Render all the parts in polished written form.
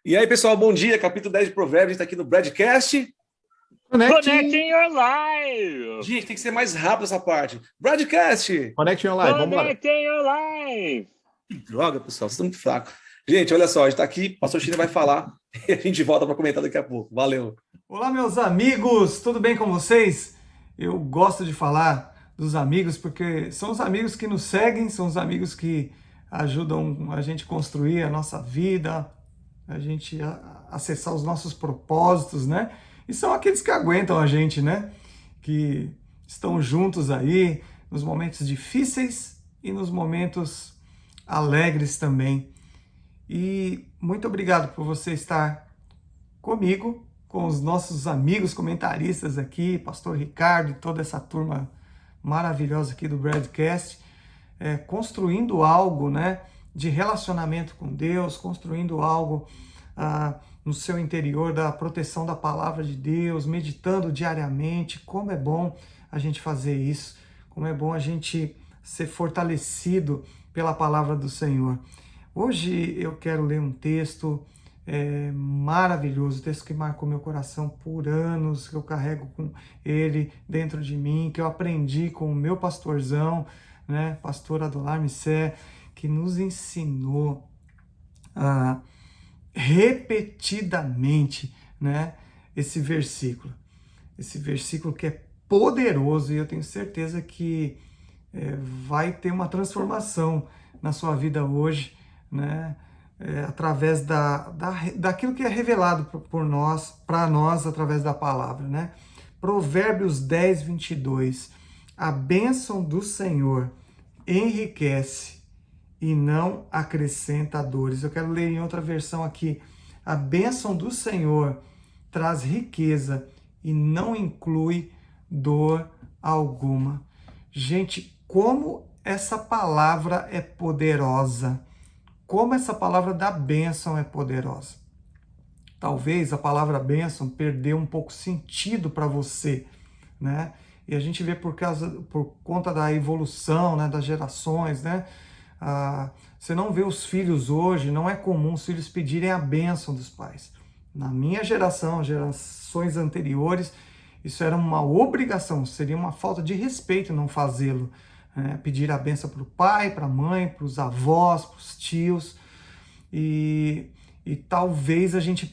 E aí, pessoal, bom dia. Capítulo 10 de Provérbios está aqui no Bradcast. Connecting Your Life! Gente, tem que ser mais rápido essa parte. Bradcast! Connecting Your Life, vamos embora. Connecting Your Life! Que droga, pessoal, vocês estão muito fracos. Gente, olha só, a gente está aqui, o pastor China vai falar e a gente volta para comentar daqui a pouco. Valeu! Olá, meus amigos, tudo bem com vocês? Eu gosto de falar dos amigos porque são os amigos que nos seguem, são os amigos que ajudam a gente construir a nossa vida, a gente acessar os nossos propósitos, né? E são aqueles que aguentam a gente, né? Que estão juntos aí nos momentos difíceis e nos momentos alegres também. E muito obrigado por você estar comigo, com os nossos amigos comentaristas aqui, Pastor Ricardo e toda essa turma maravilhosa aqui do Bradcast, construindo algo, né, de relacionamento com Deus, construindo algo no seu interior da proteção da palavra de Deus, meditando diariamente. Como é bom a gente fazer isso, como é bom a gente ser fortalecido pela palavra do Senhor. Hoje eu quero ler um texto maravilhoso, texto que marcou meu coração por anos, que eu carrego com ele dentro de mim, que eu aprendi com o meu pastorzão, né, pastor Adolar Missé, que nos ensinou repetidamente, né, esse versículo que é poderoso, e eu tenho certeza que vai ter uma transformação na sua vida hoje, né, através daquilo que é revelado por nós, para nós, através da palavra, né? Provérbios 10, 22. A bênção do Senhor enriquece e não acrescenta dores. Eu quero ler em outra versão aqui. A bênção do Senhor traz riqueza e não inclui dor alguma. Gente, como essa palavra é poderosa! Como essa palavra da bênção é poderosa. Talvez a palavra bênção perdeu um pouco sentido para você, né? E a gente vê por conta da evolução, né, das gerações, né? Você não vê os filhos hoje, não é comum os filhos pedirem a bênção dos pais. Na minha geração, gerações anteriores, isso era uma obrigação, seria uma falta de respeito não fazê-lo. Pedir a bênção para o pai, para a mãe, para os avós, para os tios, e talvez a gente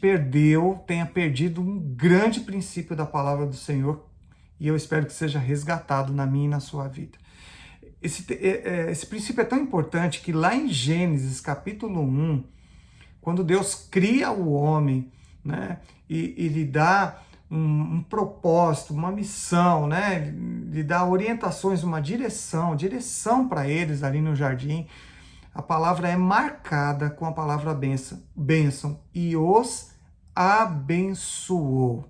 tenha perdido um grande princípio da palavra do Senhor, e eu espero que seja resgatado na minha e na sua vida. Esse princípio é tão importante que lá em Gênesis capítulo 1, quando Deus cria o homem, né, e lhe dá um propósito, uma missão, né? De dar orientações, uma direção para eles ali no jardim, a palavra é marcada com a palavra bênção, e os abençoou.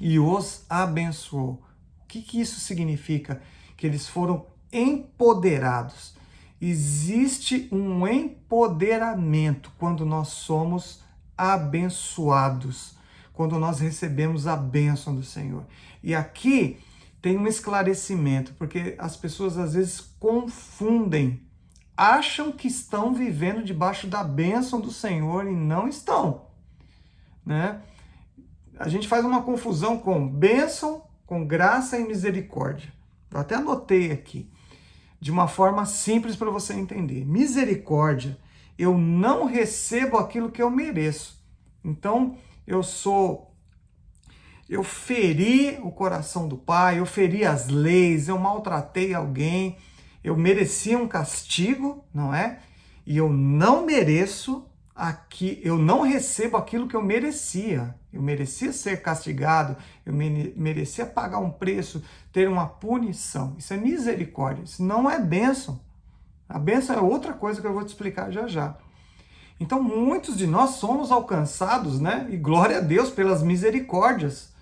E os abençoou. O que isso significa? Que eles foram empoderados. Existe um empoderamento quando nós somos abençoados, quando nós recebemos a bênção do Senhor. E aqui tem um esclarecimento, porque as pessoas às vezes confundem, acham que estão vivendo debaixo da bênção do Senhor e não estão, né? A gente faz uma confusão com bênção, com graça e misericórdia. Eu até anotei aqui, de uma forma simples para você entender. Misericórdia, eu não recebo aquilo que eu mereço. Então, eu feri o coração do pai, eu feri as leis, eu maltratei alguém, eu merecia um castigo, não é? E eu não mereço eu não recebo aquilo que eu merecia. Eu merecia ser castigado, eu merecia pagar um preço, ter uma punição. Isso é misericórdia, isso não é bênção. A bênção é outra coisa que eu vou te explicar já já. Então, muitos de nós somos alcançados, né? E glória a Deus pelas misericórdias,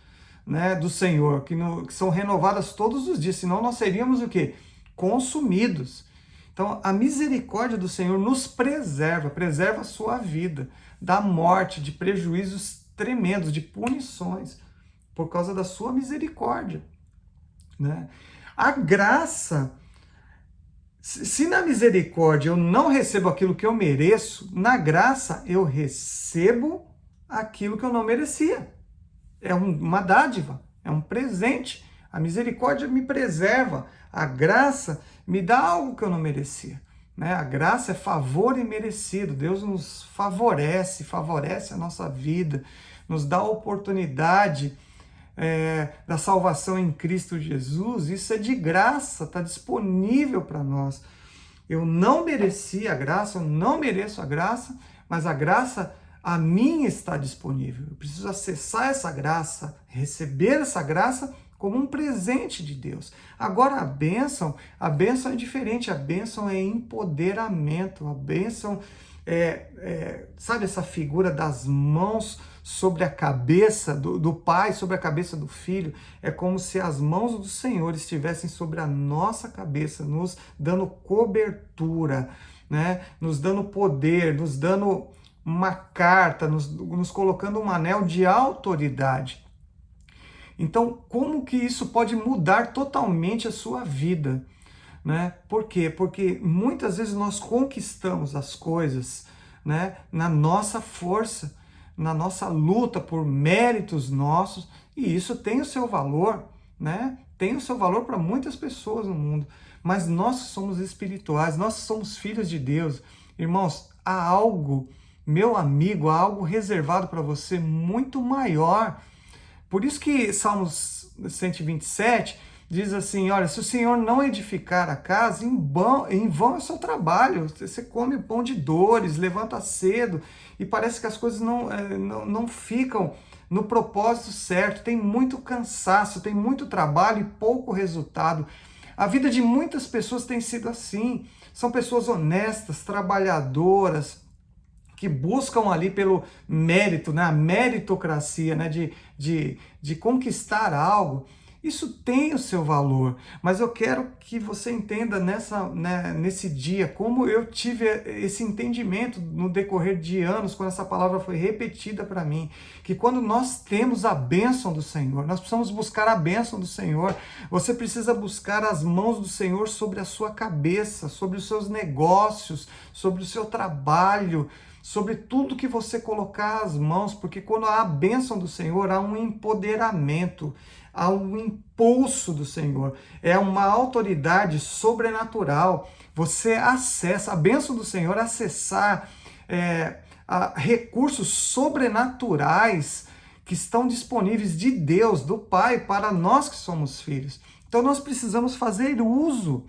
né, do Senhor, que são renovadas todos os dias, senão nós seríamos o quê? Consumidos. Então, a misericórdia do Senhor nos preserva a sua vida da morte, de prejuízos tremendos, de punições, por causa da sua misericórdia, né? A graça Se na misericórdia eu não recebo aquilo que eu mereço, na graça eu recebo aquilo que eu não merecia. É uma dádiva, é um presente. A misericórdia me preserva, a graça me dá algo que eu não merecia. Né? A graça é favor imerecido. Deus nos favorece a nossa vida, nos dá a oportunidade da salvação em Cristo Jesus. Isso é de graça, está disponível para nós. Eu não mereci a graça, eu não mereço a graça, mas a graça a mim está disponível. Eu preciso acessar essa graça, receber essa graça como um presente de Deus. Agora a bênção é diferente, a bênção é empoderamento, a bênção sabe essa figura das mãos sobre a cabeça do pai, sobre a cabeça do filho? É como se as mãos do Senhor estivessem sobre a nossa cabeça, nos dando cobertura, né? Nos dando poder, nos dando uma carta, nos colocando um anel de autoridade. Então, como que isso pode mudar totalmente a sua vida? Né? Por quê? Porque muitas vezes nós conquistamos as coisas, né, na nossa força, na nossa luta por méritos nossos, e isso tem o seu valor, né? Tem o seu valor para muitas pessoas no mundo, mas nós somos espirituais, nós somos filhos de Deus. Irmãos, há algo, meu amigo, há algo reservado para você muito maior. Por isso que Salmos 127 diz assim, olha, se o Senhor não edificar a casa, em vão é o seu trabalho. Você come pão de dores, levanta cedo, e parece que as coisas não ficam no propósito certo. Tem muito cansaço, tem muito trabalho e pouco resultado. A vida de muitas pessoas tem sido assim. São pessoas honestas, trabalhadoras, que buscam ali pelo mérito, né, a meritocracia, né, de conquistar algo. Isso tem o seu valor, mas eu quero que você entenda nesse dia como eu tive esse entendimento no decorrer de anos, quando essa palavra foi repetida para mim, que quando nós temos a bênção do Senhor, nós precisamos buscar a bênção do Senhor. Você precisa buscar as mãos do Senhor sobre a sua cabeça, sobre os seus negócios, sobre o seu trabalho, sobre tudo que você colocar as mãos, porque quando há a bênção do Senhor, há um empoderamento, há um impulso do Senhor, é uma autoridade sobrenatural. Você acessa, a bênção do Senhor, acessar recursos sobrenaturais que estão disponíveis de Deus, do Pai, para nós que somos filhos. Então nós precisamos fazer uso.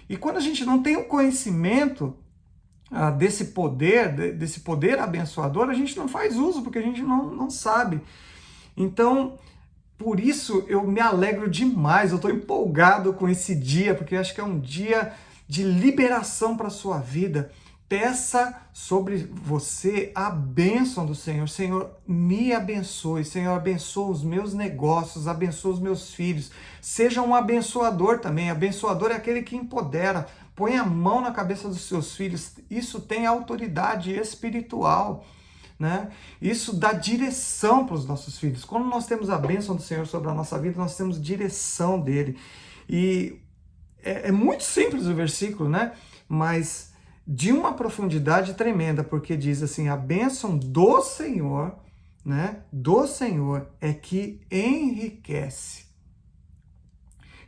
E quando a gente não tem o conhecimento desse poder abençoador, a gente não faz uso, porque a gente não sabe. Então, por isso eu me alegro demais, eu estou empolgado com esse dia, porque eu acho que é um dia de liberação para a sua vida. Peça sobre você a bênção do Senhor. Senhor, me abençoe. Senhor, abençoa os meus negócios, abençoa os meus filhos. Seja um abençoador também. Abençoador é aquele que empodera. Põe a mão na cabeça dos seus filhos. Isso tem autoridade espiritual, né? Isso dá direção para os nossos filhos. Quando nós temos a bênção do Senhor sobre a nossa vida, nós temos direção dele. E é muito simples o versículo, né? Mas de uma profundidade tremenda, porque diz assim, a bênção do Senhor, né? Do Senhor é que enriquece.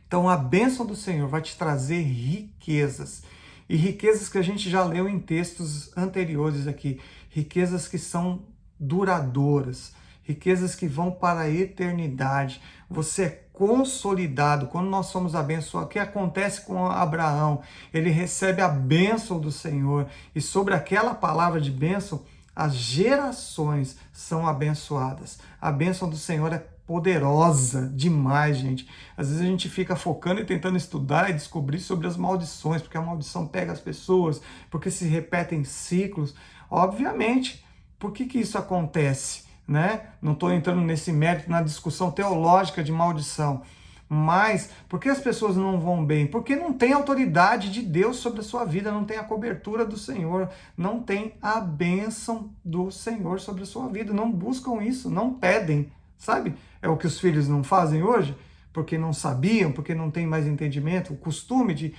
Então a bênção do Senhor vai te trazer riquezas. E riquezas que a gente já leu em textos anteriores aqui. Riquezas que são duradouras. Riquezas que vão para a eternidade. Você é consolidado. Quando nós somos abençoados, o que acontece com Abraão? Ele recebe a bênção do Senhor. E sobre aquela palavra de bênção, as gerações são abençoadas. A bênção do Senhor é poderosa demais, gente. Às vezes a gente fica focando e tentando estudar e descobrir sobre as maldições, porque a maldição pega as pessoas, porque se repetem ciclos. Obviamente, por que isso acontece, né? Não estou entrando nesse mérito, na discussão teológica de maldição, mas por que as pessoas não vão bem? Porque não tem autoridade de Deus sobre a sua vida, não tem a cobertura do Senhor, não tem a bênção do Senhor sobre a sua vida, não buscam isso, não pedem. Sabe? É o que os filhos não fazem hoje, porque não sabiam, porque não tem mais entendimento, o costume de,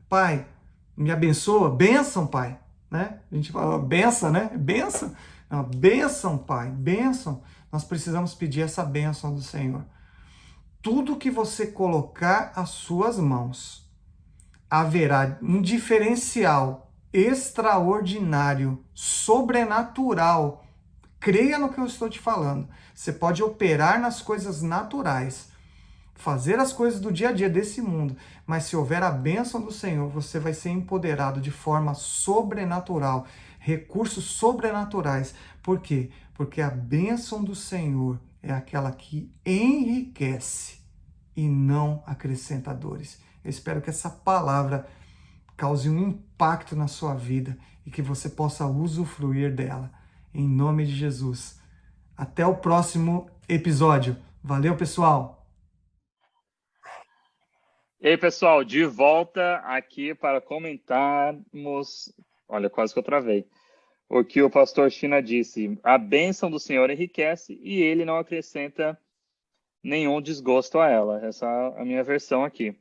pai, Me abençoa? Bênção, Pai. Né? A gente fala benção, né? Benção. Não, bênção, Pai. Bênção. Nós precisamos pedir essa bênção do Senhor. Tudo que você colocar às suas mãos, haverá um diferencial extraordinário, sobrenatural. Creia no que eu estou te falando. Você pode operar nas coisas naturais, fazer as coisas do dia a dia desse mundo, mas se houver a bênção do Senhor, você vai ser empoderado de forma sobrenatural, recursos sobrenaturais. Por quê? Porque a bênção do Senhor é aquela que enriquece e não acrescenta dores. Eu espero que essa palavra cause um impacto na sua vida e que você possa usufruir dela. Em nome de Jesus. Até o próximo episódio. Valeu, pessoal! E aí, pessoal, de volta aqui para comentarmos. Olha, quase que eu travei. O que o pastor China disse: a bênção do Senhor enriquece e ele não acrescenta nenhum desgosto a ela. Essa é a minha versão aqui.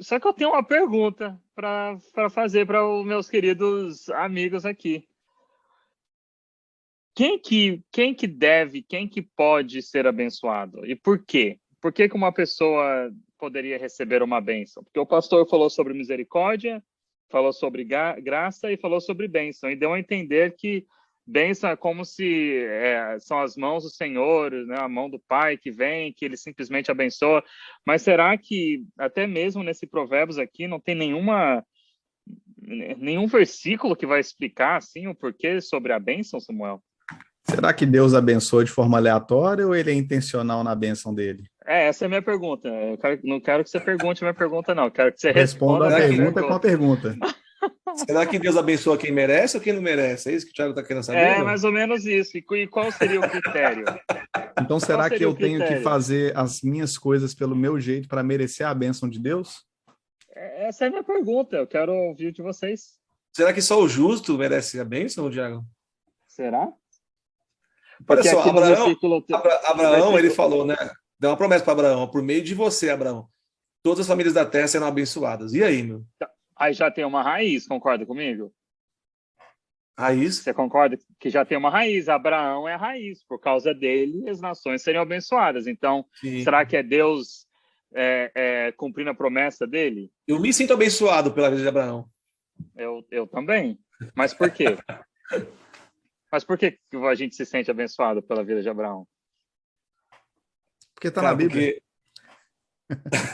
Só que eu tenho uma pergunta para fazer para os meus queridos amigos aqui. Quem que deve, quem que pode ser abençoado? E por quê? Por que uma pessoa poderia receber uma bênção? Porque o pastor falou sobre misericórdia, falou sobre graça e falou sobre bênção. E deu a entender que bênção é como se são as mãos do Senhor, né? A mão do Pai que vem, que ele simplesmente abençoa. Mas será que até mesmo nesse Provérbios aqui não tem nenhum versículo que vai explicar assim o porquê sobre a bênção, Samuel? Será que Deus abençoa de forma aleatória ou ele é intencional na bênção dele? Essa é a minha pergunta. Não quero que você pergunte a minha pergunta, não. Quero que você responda a pergunta com a pergunta. Será que Deus abençoa quem merece ou quem não merece? É isso que o Thiago está querendo saber? Mais ou menos isso. E qual seria o critério? Então, será que eu tenho que fazer as minhas coisas pelo meu jeito para merecer a bênção de Deus? Essa é a minha pergunta. Eu quero ouvir de vocês. Será que só o justo merece a bênção, Thiago? Será? Olha só, Abraão, ele falou, né? Deu uma promessa para Abraão: por meio de você, Abraão, todas as famílias da terra serão abençoadas. E aí, meu? Aí já tem uma raiz, concorda comigo? Raiz? Você concorda que já tem uma raiz? Abraão é a raiz. Por causa dele, as nações seriam abençoadas. Então, sim. Será que é Deus cumprindo a promessa dele? Eu me sinto abençoado pela vida de Abraão. Eu também. Mas por quê? Mas por que a gente se sente abençoado pela vida de Abraão? Porque está na Bíblia.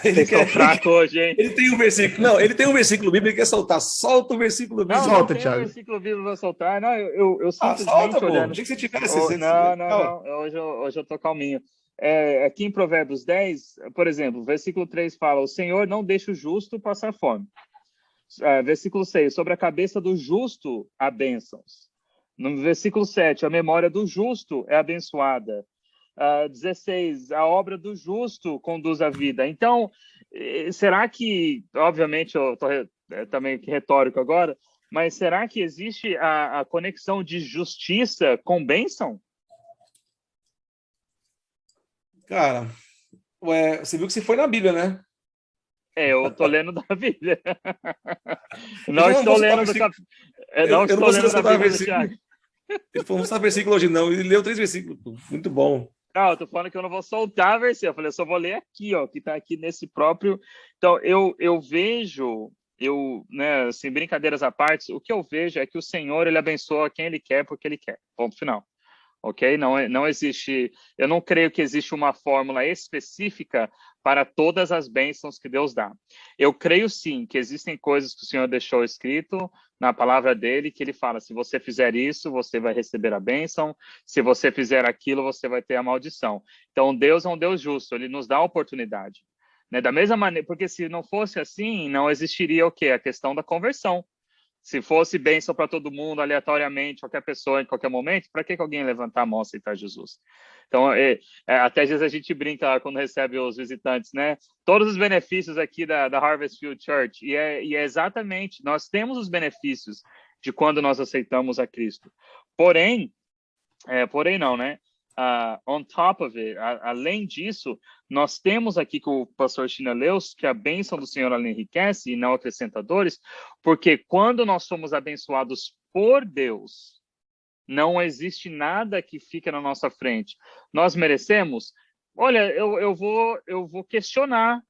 Ele quer fraco hoje, hein? Ele tem um versículo. Não, ele tem um versículo bíblico, ele quer soltar. Solta o versículo bíblico. Não, solta, Thiago. Não tem um versículo bíblico para soltar. Não, eu simplesmente solta, olhando. Achei que você tivesse esse. Não. Hoje eu tô calminho. Aqui em Provérbios 10, por exemplo, versículo 3 fala: o Senhor não deixa o justo passar fome. Versículo 6, sobre a cabeça do justo há bênçãos. No versículo 7, a memória do justo é abençoada. 16, a obra do justo conduz à vida. Então, será que, obviamente, eu estou também retórico agora, mas será que existe a conexão de justiça com bênção? Cara, você viu que você foi na Bíblia, né? Eu estou lendo da Bíblia. Não estou lendo da Bíblia do Thiago. Ele falou, não sabe versículo hoje não, ele leu 3 versículos, muito bom. Não, eu tô falando que eu não vou soltar a versículo, eu falei, eu só vou ler aqui, ó, que tá aqui nesse próprio... Então, eu vejo, né, assim, brincadeiras à parte, o que eu vejo é que o Senhor, ele abençoa quem ele quer, porque ele quer, ponto final. Ok? Não existe, eu não creio que existe uma fórmula específica para todas as bênçãos que Deus dá. Eu creio sim que existem coisas que o Senhor deixou escrito na palavra dele, que ele fala, se você fizer isso, você vai receber a bênção, se você fizer aquilo, você vai ter a maldição. Então, Deus é um Deus justo, ele nos dá a oportunidade. Né? Da mesma maneira, porque se não fosse assim, não existiria o quê? A questão da conversão. Se fosse bênção para todo mundo, aleatoriamente, qualquer pessoa, em qualquer momento, para que alguém levantar a mão e aceitar Jesus? Então, até às vezes a gente brinca lá quando recebe os visitantes, né? Todos os benefícios aqui da Harvest Field Church, e é exatamente, nós temos os benefícios de quando nós aceitamos a Cristo. Porém não, né? on top of it, além disso, nós temos aqui que o pastor China leu, que a bênção do Senhor ela enriquece e não acrescenta dores, porque quando nós somos abençoados por Deus, não existe nada que fica na nossa frente. Nós merecemos? Olha, eu vou questionar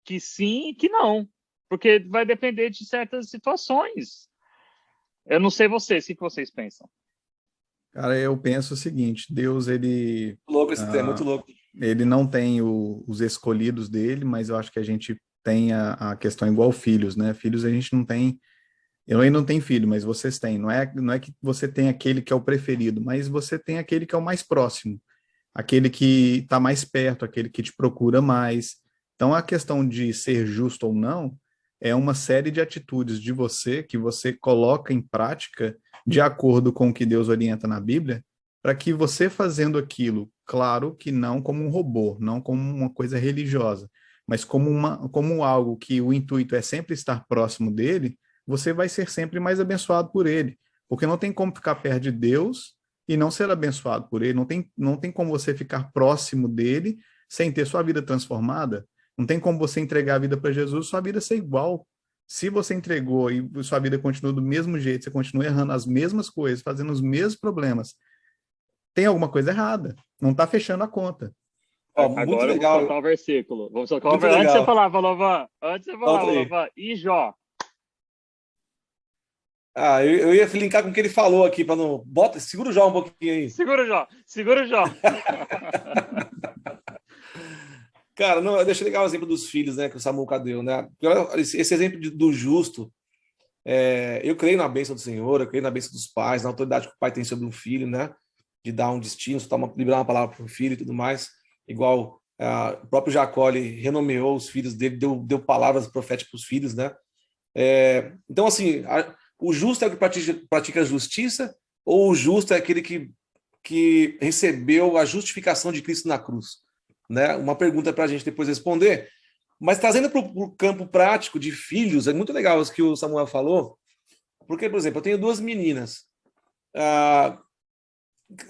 que sim e que não, porque vai depender de certas situações. Eu não sei vocês, o que vocês pensam? Cara, eu penso o seguinte, Deus, ele... Louco esse tema, muito louco. Ele não tem os escolhidos dele, mas eu acho que a gente tem a questão igual filhos, né? Filhos a gente não tem... Eu ainda não tenho filho, mas vocês têm. Não é que você tem aquele que é o preferido, mas você tem aquele que é o mais próximo, aquele que está mais perto, aquele que te procura mais. Então, a questão de ser justo ou não é uma série de atitudes de você que você coloca em prática de acordo com o que Deus orienta na Bíblia, para que você fazendo aquilo, claro que não como um robô, não como uma coisa religiosa, mas como algo que o intuito é sempre estar próximo dele, você vai ser sempre mais abençoado por ele. Porque não tem como ficar perto de Deus e não ser abençoado por ele. Não tem como você ficar próximo dele sem ter sua vida transformada. Não tem como você entregar a vida para Jesus e sua vida ser igual. Se você entregou e sua vida continua do mesmo jeito, você continua errando as mesmas coisas, fazendo os mesmos problemas, tem alguma coisa errada. Não está fechando a conta. Muito agora legal. Vamos soltar o versículo. Vamos soltar o versículo. Antes você falava, Lovan. Lovan. E Jó? Eu ia linkar com o que ele falou aqui, para não... Segura o Jó um pouquinho aí. Segura o Jó. Cara, não, deixa eu ligar o exemplo dos filhos, né, que o Samuca deu, né? Esse exemplo do justo, eu creio na bênção do Senhor, eu creio na bênção dos pais, na autoridade que o pai tem sobre um filho, né? De dar um destino, liberar uma palavra para o filho e tudo mais. Igual o próprio Jacó, ele renomeou os filhos dele, deu palavras proféticas para os filhos, né? Então, assim, o justo é o que pratica a justiça, ou o justo é aquele que recebeu a justificação de Cristo na cruz? Né? Uma pergunta para a gente depois responder. Mas trazendo para o campo prático de filhos, é muito legal isso que o Samuel falou, porque, por exemplo, eu tenho 2 meninas.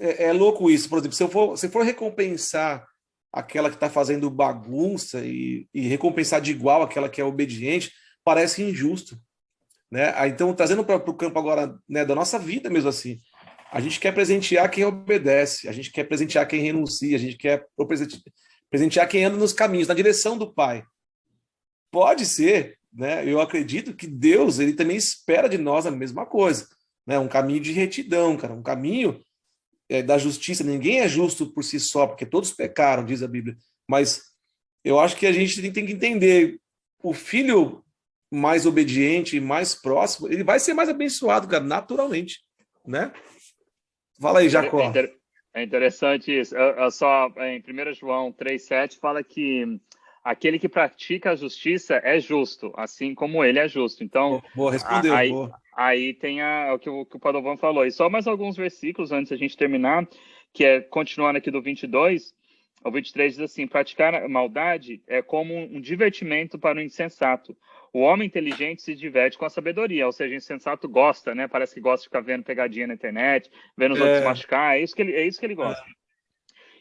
É louco isso, por exemplo, se for recompensar aquela que está fazendo bagunça e recompensar de igual aquela que é obediente, parece injusto. Né? Então, trazendo para o campo agora, né, da nossa vida mesmo assim, a gente quer presentear quem obedece, a gente quer presentear quem renuncia, a gente quer presentear quem anda nos caminhos, na direção do Pai. Pode ser, né? Eu acredito que Deus, ele também espera de nós a mesma coisa, né? Um caminho de retidão, cara, um caminho da justiça. Ninguém é justo por si só, porque todos pecaram, diz a Bíblia. Mas eu acho que a gente tem que entender, o filho mais obediente, mais próximo, ele vai ser mais abençoado, cara, naturalmente, né? Fala aí, Jacó. É interessante isso. Só em 1 João 3,7 fala que aquele que pratica a justiça é justo, assim como ele é justo. Então, boa, respondeu. Aí tem o que o Padovan falou. E só mais alguns versículos antes da gente terminar, que é continuando aqui do 22, o 23 diz assim: praticar a maldade é como um divertimento para o insensato. O homem inteligente se diverte com a sabedoria, ou seja, o insensato gosta, né? Parece que gosta de ficar vendo pegadinha na internet, vendo os outros machucar, é isso que ele gosta.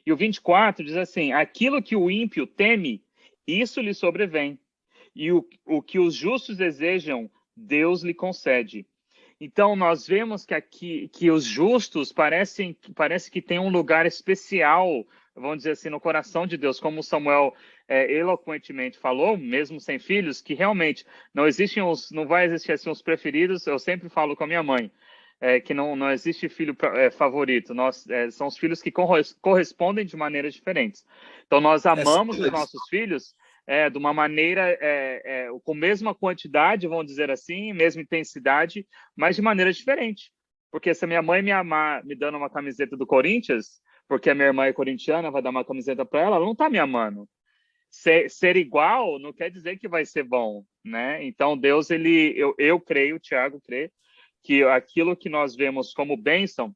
E o 24 diz assim: aquilo que o ímpio teme, isso lhe sobrevém. E o que os justos desejam, Deus lhe concede. Então, nós vemos que os justos parece que tem um lugar especial, vamos dizer assim, no coração de Deus, como o Samuel eloquentemente falou, mesmo sem filhos, que realmente não vai existir assim os preferidos. Eu sempre falo com a minha mãe, que não existe filho favorito. São os filhos que correspondem de maneiras diferentes. Então, nós amamos os nossos filhos de uma maneira, com mesma quantidade, vamos dizer assim, mesma intensidade, mas de maneira diferente. Porque se a minha mãe me amar me dando uma camiseta do Corinthians, porque a minha irmã é corintiana, vai dar uma camiseta para ela não está me amando. Ser igual não quer dizer que vai ser bom, né? Então, Deus, eu creio, o Tiago crê, que aquilo que nós vemos como bênção,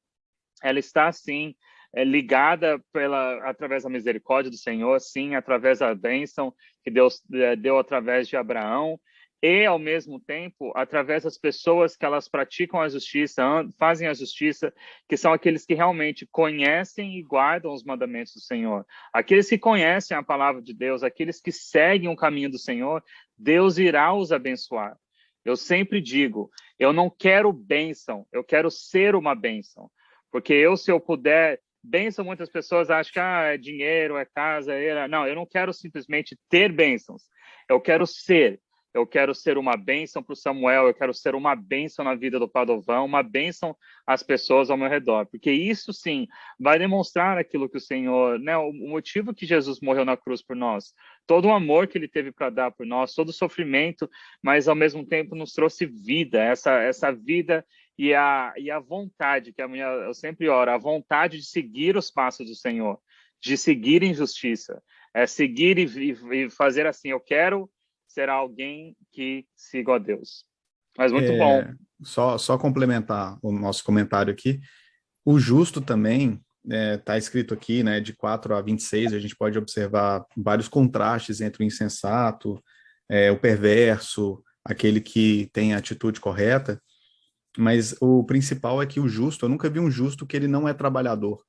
ela está, sim, ligada através da misericórdia do Senhor, sim, através da bênção que Deus deu através de Abraão. e, ao mesmo tempo, através das pessoas que elas praticam a justiça, fazem a justiça, que são aqueles que realmente conhecem e guardam os mandamentos do Senhor. Aqueles que conhecem a palavra de Deus, aqueles que seguem o caminho do Senhor, Deus irá os abençoar. Eu sempre digo, eu não quero bênção, eu quero ser uma bênção. Porque se eu puder... Bênção, muitas pessoas acham que é dinheiro, é casa, Não, eu não quero simplesmente ter bênçãos. Eu quero ser. Eu quero ser uma bênção para o Samuel, eu quero ser uma bênção na vida do Padovan, uma bênção às pessoas ao meu redor. Porque isso, sim, vai demonstrar aquilo que o Senhor... né, o motivo que Jesus morreu na cruz por nós. Todo o amor que ele teve para dar por nós, todo o sofrimento, mas, ao mesmo tempo, nos trouxe vida. Essa vida... E a vontade, que eu sempre oro, a vontade de seguir os passos do Senhor, de seguir em justiça, seguir e fazer assim, eu quero ser alguém que siga a Deus. Mas muito bom. Só complementar o nosso comentário aqui, o justo também, está escrito aqui, né, de 4 a 26, a gente pode observar vários contrastes entre o insensato, o perverso, aquele que tem a atitude correta. Mas o principal é que o justo, eu nunca vi um justo que ele não é trabalhador,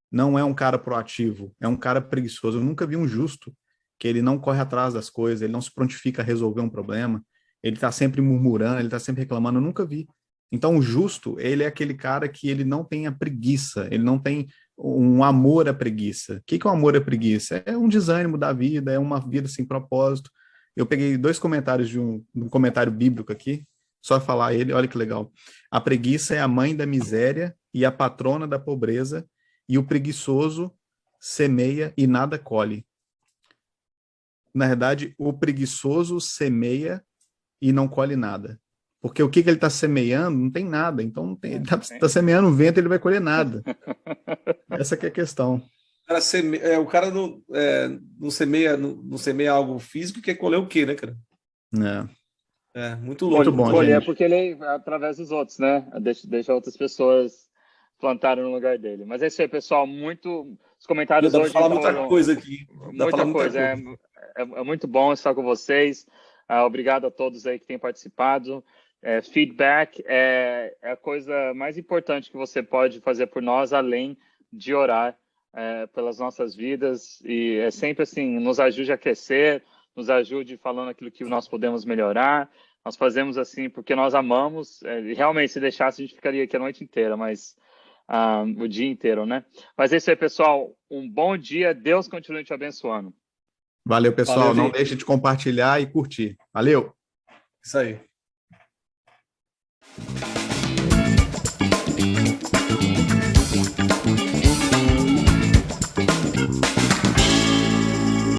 não é um cara proativo, é um cara preguiçoso. Eu nunca vi um justo que ele não corre atrás das coisas, ele não se prontifica a resolver um problema, ele está sempre murmurando, ele está sempre reclamando, eu nunca vi. Então o justo, ele é aquele cara que ele não tem a preguiça, ele não tem um amor à preguiça. O que é o amor à preguiça? É um desânimo da vida, é uma vida sem propósito. Eu peguei 2 comentários de um comentário bíblico aqui, só falar ele, olha que legal. A preguiça é a mãe da miséria e a patrona da pobreza, e o preguiçoso semeia e nada colhe. Na verdade, o preguiçoso semeia e não colhe nada. Porque o que ele está semeando não tem nada. Então, ele está semeando vento, ele vai colher nada. Essa que é a questão. O cara não semeia algo físico, quer colher o quê, né, cara? Muito louco. Muito bom, colher gente. Porque ele é através dos outros, né? Deixa outras pessoas plantarem no lugar dele. Mas é isso aí, pessoal. Os comentários hoje... Dá para falar muita coisa aqui. Muita coisa. É muito bom estar com vocês. Obrigado a todos aí que têm participado. Feedback é a coisa mais importante que você pode fazer por nós, além de orar pelas nossas vidas. E é sempre assim, nos ajude a crescer, nos ajude falando aquilo que nós podemos melhorar. Nós fazemos assim porque nós amamos. Realmente, se deixasse, a gente ficaria aqui a noite inteira, mas o dia inteiro, né? Mas é isso aí, pessoal. Um bom dia. Deus continue te abençoando. Valeu, pessoal. Valeu, não deixe de compartilhar e curtir. Valeu. Isso aí.